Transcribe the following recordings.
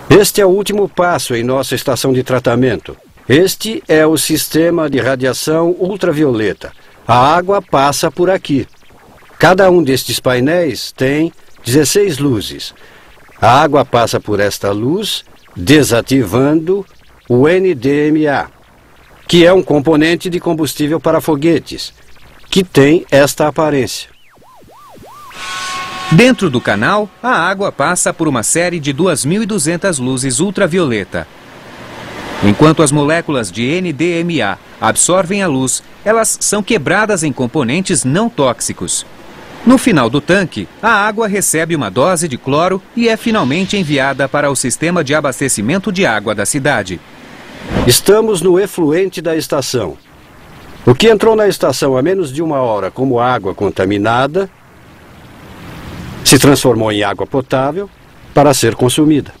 Este é o último passo em nossa estação de tratamento. Este é o sistema de radiação ultravioleta. A água passa por aqui. Cada um destes painéis tem 16 luzes. A água passa por esta luz, desativando o NDMA, que é um componente de combustível para foguetes, que tem esta aparência. Dentro do canal, a água passa por uma série de 2.200 luzes ultravioleta. Enquanto as moléculas de NDMA absorvem a luz, elas são quebradas em componentes não tóxicos. No final do tanque, a água recebe uma dose de cloro e é finalmente enviada para o sistema de abastecimento de água da cidade. Estamos no efluente da estação. O que entrou na estação há menos de 1 hora como água contaminada se transformou em água potável para ser consumida.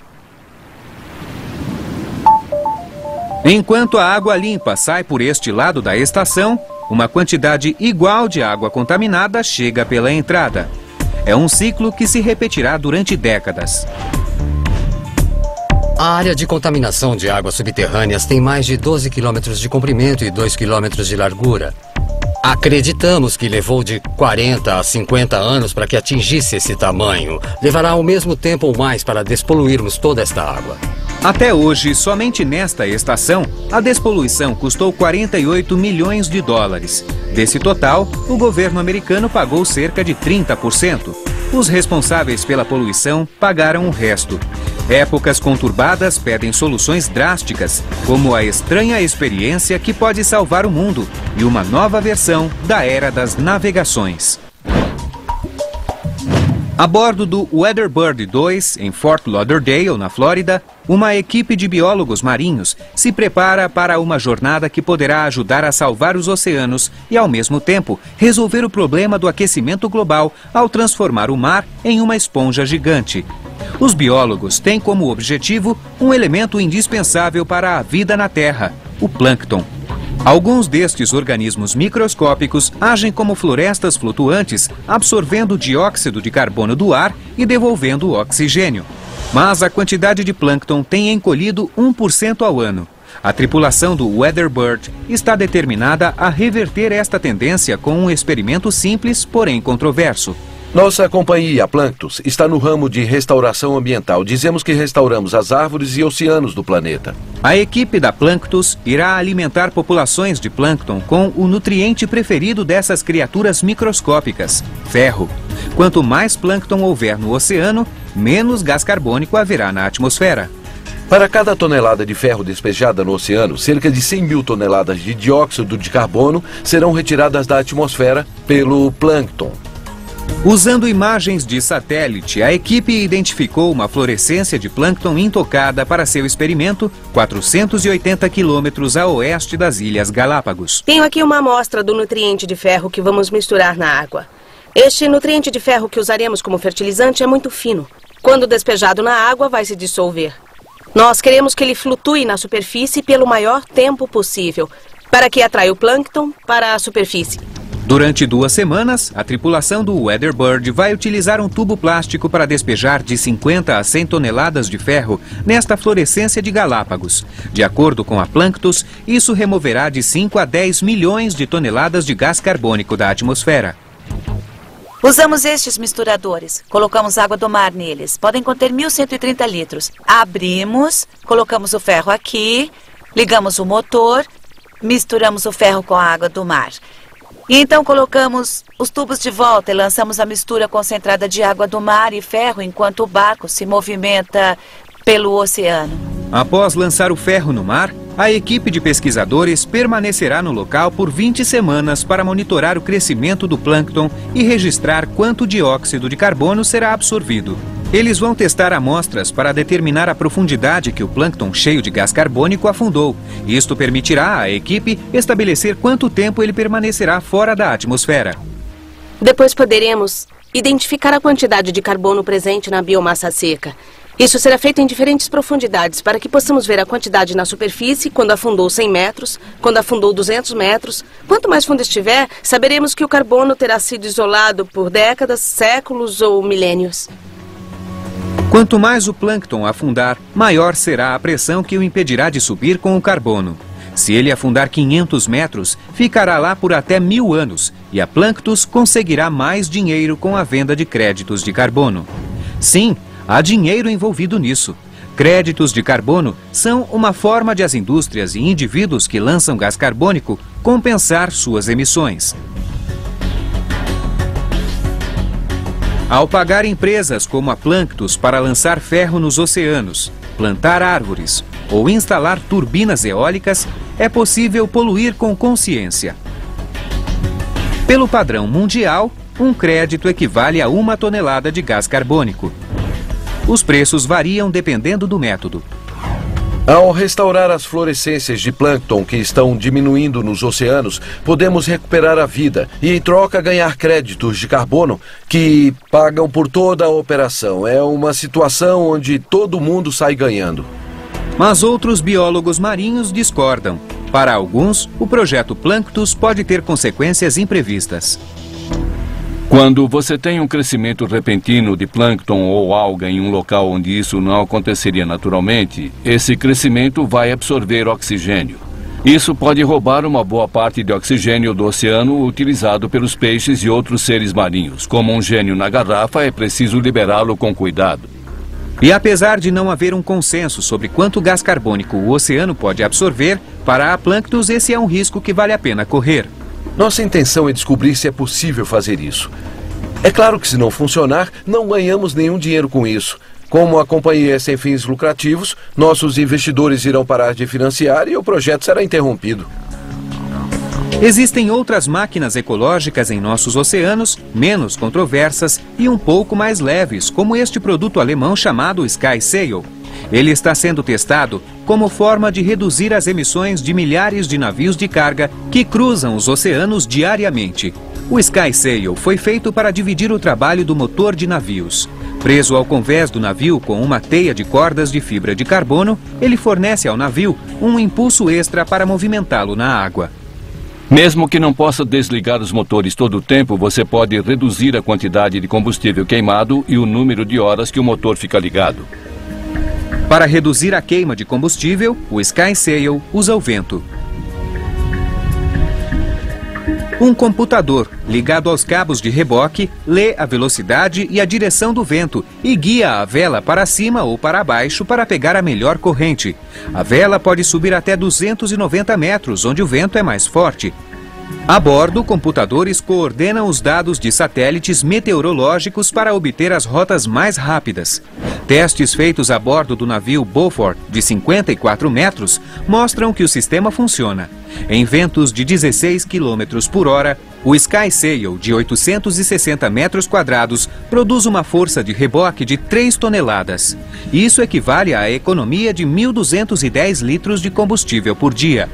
Enquanto a água limpa sai por este lado da estação, uma quantidade igual de água contaminada chega pela entrada. É um ciclo que se repetirá durante décadas. A área de contaminação de águas subterrâneas tem mais de 12 quilômetros de comprimento e 2 quilômetros de largura. Acreditamos que levou de 40 a 50 anos para que atingisse esse tamanho. Levará ao mesmo tempo ou mais para despoluirmos toda esta água. Até hoje, somente nesta estação, a despoluição custou 48 milhões de dólares. Desse total, o governo americano pagou cerca de 30%. Os responsáveis pela poluição pagaram o resto. Épocas conturbadas pedem soluções drásticas, como a estranha experiência que pode salvar o mundo e uma nova versão da era das navegações. A bordo do WeatherBird 2, em Fort Lauderdale, na Flórida, uma equipe de biólogos marinhos se prepara para uma jornada que poderá ajudar a salvar os oceanos e, ao mesmo tempo, resolver o problema do aquecimento global ao transformar o mar em uma esponja gigante. Os biólogos têm como objetivo um elemento indispensável para a vida na Terra, o plâncton. Alguns destes organismos microscópicos agem como florestas flutuantes, absorvendo o dióxido de carbono do ar e devolvendo o oxigênio. Mas a quantidade de plâncton tem encolhido 1% ao ano. A tripulação do WeatherBird está determinada a reverter esta tendência com um experimento simples, porém controverso. Nossa companhia, Planctos, está no ramo de restauração ambiental. Dizemos que restauramos as árvores e oceanos do planeta. A equipe da Planctos irá alimentar populações de plâncton com o nutriente preferido dessas criaturas microscópicas, ferro. Quanto mais plâncton houver no oceano, menos gás carbônico haverá na atmosfera. Para cada tonelada de ferro despejada no oceano, cerca de 100 mil toneladas de dióxido de carbono serão retiradas da atmosfera pelo plâncton. Usando imagens de satélite, a equipe identificou uma fluorescência de plâncton intocada para seu experimento 480 quilômetros a oeste das Ilhas Galápagos. Tenho aqui uma amostra do nutriente de ferro que vamos misturar na água. Este nutriente de ferro que usaremos como fertilizante é muito fino. Quando despejado na água, vai se dissolver. Nós queremos que ele flutue na superfície pelo maior tempo possível, para que atraia o plâncton para a superfície. Durante 2 semanas, a tripulação do WeatherBird vai utilizar um tubo plástico para despejar de 50 a 100 toneladas de ferro nesta fluorescência de Galápagos. De acordo com a Planctos, isso removerá de 5 a 10 milhões de toneladas de gás carbônico da atmosfera. Usamos estes misturadores. Colocamos água do mar neles. Podem conter 1.130 litros. Abrimos, colocamos o ferro aqui, ligamos o motor, misturamos o ferro com a água do mar. E então colocamos os tubos de volta e lançamos a mistura concentrada de água do mar e ferro enquanto o barco se movimenta pelo oceano. Após lançar o ferro no mar, a equipe de pesquisadores permanecerá no local por 20 semanas para monitorar o crescimento do plâncton e registrar quanto dióxido de carbono será absorvido. Eles vão testar amostras para determinar a profundidade que o plâncton cheio de gás carbônico afundou. Isto permitirá à equipe estabelecer quanto tempo ele permanecerá fora da atmosfera. Depois poderemos identificar a quantidade de carbono presente na biomassa seca. Isso será feito em diferentes profundidades para que possamos ver a quantidade na superfície quando afundou 100 metros, quando afundou 200 metros. Quanto mais fundo estiver, saberemos que o carbono terá sido isolado por décadas, séculos ou milênios. Quanto mais o plâncton afundar, maior será a pressão que o impedirá de subir com o carbono. Se ele afundar 500 metros, ficará lá por até 1000 anos e a Planctus conseguirá mais dinheiro com a venda de créditos de carbono. Sim, há dinheiro envolvido nisso. Créditos de carbono são uma forma de as indústrias e indivíduos que lançam gás carbônico compensar suas emissões. Ao pagar empresas como a Planctus para lançar ferro nos oceanos, plantar árvores ou instalar turbinas eólicas, é possível poluir com consciência. Pelo padrão mundial, um crédito equivale a 1 tonelada de gás carbônico. Os preços variam dependendo do método. Ao restaurar as fluorescências de plâncton que estão diminuindo nos oceanos, podemos recuperar a vida e, em troca, ganhar créditos de carbono que pagam por toda a operação. É uma situação onde todo mundo sai ganhando. Mas outros biólogos marinhos discordam. Para alguns, o projeto Planctus pode ter consequências imprevistas. Quando você tem um crescimento repentino de plâncton ou alga em um local onde isso não aconteceria naturalmente, esse crescimento vai absorver oxigênio. Isso pode roubar uma boa parte de oxigênio do oceano utilizado pelos peixes e outros seres marinhos. Como um gênio na garrafa, é preciso liberá-lo com cuidado. E apesar de não haver um consenso sobre quanto gás carbônico o oceano pode absorver, para a Planctus esse é um risco que vale a pena correr. Nossa intenção é descobrir se é possível fazer isso. É claro que se não funcionar, não ganhamos nenhum dinheiro com isso. Como a companhia é sem fins lucrativos, nossos investidores irão parar de financiar e o projeto será interrompido. Existem outras máquinas ecológicas em nossos oceanos, menos controversas e um pouco mais leves, como este produto alemão chamado SkySail. Ele está sendo testado como forma de reduzir as emissões de milhares de navios de carga que cruzam os oceanos diariamente. O SkySail foi feito para dividir o trabalho do motor de navios. Preso ao convés do navio com uma teia de cordas de fibra de carbono, ele fornece ao navio um impulso extra para movimentá-lo na água. Mesmo que não possa desligar os motores todo o tempo, você pode reduzir a quantidade de combustível queimado e o número de horas que o motor fica ligado. Para reduzir a queima de combustível, o SkySail usa o vento. Um computador ligado aos cabos de reboque lê a velocidade e a direção do vento e guia a vela para cima ou para baixo para pegar a melhor corrente. A vela pode subir até 290 metros, onde o vento é mais forte. A bordo, computadores coordenam os dados de satélites meteorológicos para obter as rotas mais rápidas. Testes feitos a bordo do navio Beaufort, de 54 metros, mostram que o sistema funciona. Em ventos de 16 km por hora, o SkySail, de 860 metros quadrados, produz uma força de reboque de 3 toneladas. Isso equivale à economia de 1.210 litros de combustível por dia.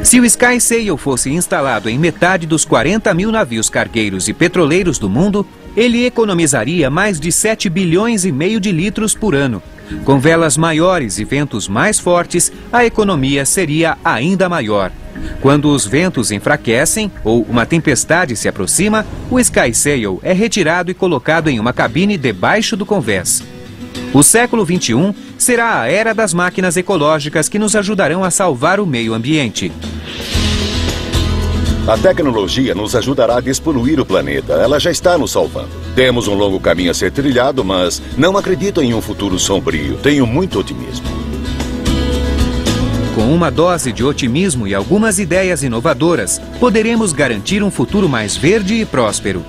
Se o SkySail fosse instalado em metade dos 40 mil navios cargueiros e petroleiros do mundo, ele economizaria mais de 7 bilhões e meio de litros por ano. Com velas maiores e ventos mais fortes, a economia seria ainda maior. Quando os ventos enfraquecem ou uma tempestade se aproxima, o SkySail é retirado e colocado em uma cabine debaixo do convés. O século XXI será a era das máquinas ecológicas que nos ajudarão a salvar o meio ambiente. A tecnologia nos ajudará a despoluir o planeta. Ela já está nos salvando. Temos um longo caminho a ser trilhado, mas não acredito em um futuro sombrio. Tenho muito otimismo. Com uma dose de otimismo e algumas ideias inovadoras, poderemos garantir um futuro mais verde e próspero.